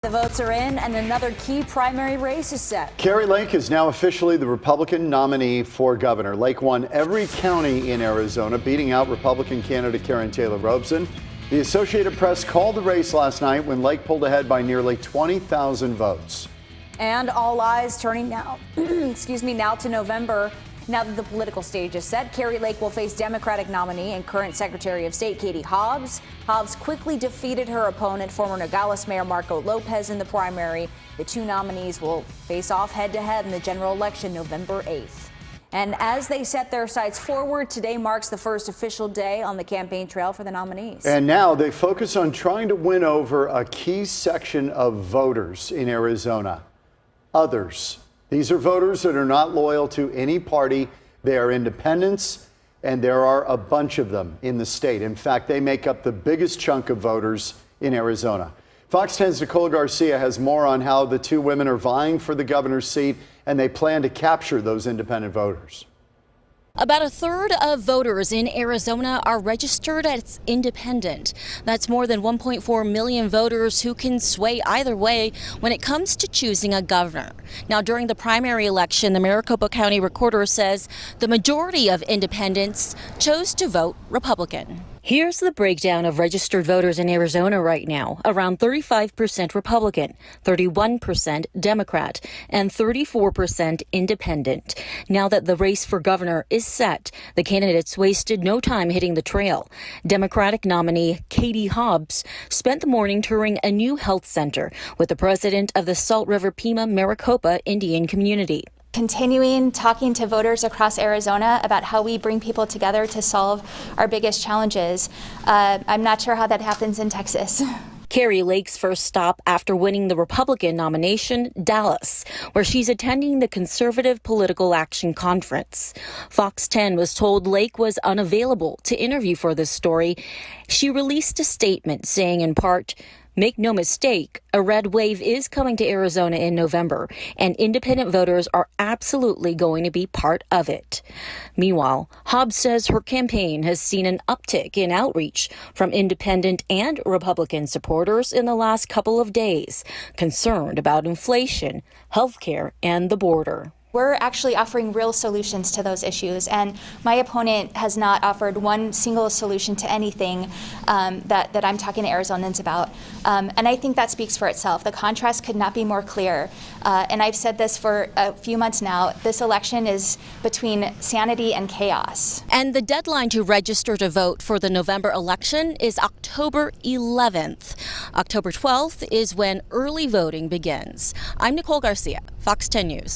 The votes are in and another key primary race is set. Kari Lake is now officially the Republican nominee for governor. Lake won every county in Arizona, beating out Republican candidate Karen Taylor Robson. The Associated Press called the race last night when Lake pulled ahead by nearly 20,000 votes. And all eyes turning now, now to November. Now that the political stage is set, Kari Lake will face Democratic nominee and current Secretary of State Katie Hobbs. Hobbs quickly defeated her opponent, former Nogales Mayor Marco Lopez, in the primary. The two nominees will face off head-to-head in the general election November 8th. And as they set their sights forward, today marks the first official day on the campaign trail for the nominees. And now they focus on trying to win over a key section of voters in Arizona. Others. These are voters that are not loyal to any party. They are independents, and there are a bunch of them in the state. In fact, they make up the biggest chunk of voters in Arizona. Fox 10's Nicole Garcia has more on how the two women are vying for the governor's seat, and they plan to capture those independent voters. About a third of voters in Arizona are registered as independent. That's more than 1.4 million voters who can sway either way when it comes to choosing a governor. Now, during the primary election, the Maricopa County Recorder says the majority of independents chose to vote Republican. Here's the breakdown of registered voters in Arizona right now. Around 35% Republican, 31% Democrat, and 34% independent. Now that the race for governor is set, the candidates wasted no time hitting the trail. Democratic nominee Katie Hobbs spent the morning touring a new health center with the president of the Salt River Pima Maricopa Indian community. Continuing talking to voters across Arizona about how we bring people together to solve our biggest challenges. I'm not sure how that happens in Texas. Kari Lake's first stop after winning the Republican nomination, Dallas, where she's attending the Conservative Political Action Conference. Fox 10 was told Lake was unavailable to interview for this story. She released a statement saying, in part, "Make no mistake, a red wave is coming to Arizona in November, and independent voters are absolutely going to be part of it." Meanwhile, Hobbs says her campaign has seen an uptick in outreach from independent and Republican supporters in the last couple of days, concerned about inflation, healthcare, and the border. We're actually offering real solutions to those issues, and my opponent has not offered one single solution to anything that I'm talking to Arizonans about. And I think that speaks for itself. The contrast could not be more clear. And I've said this for a few months now. This election is between sanity and chaos. And the deadline to register to vote for the November election is October 11th. October 12th is when early voting begins. I'm Nicole Garcia, Fox 10 News.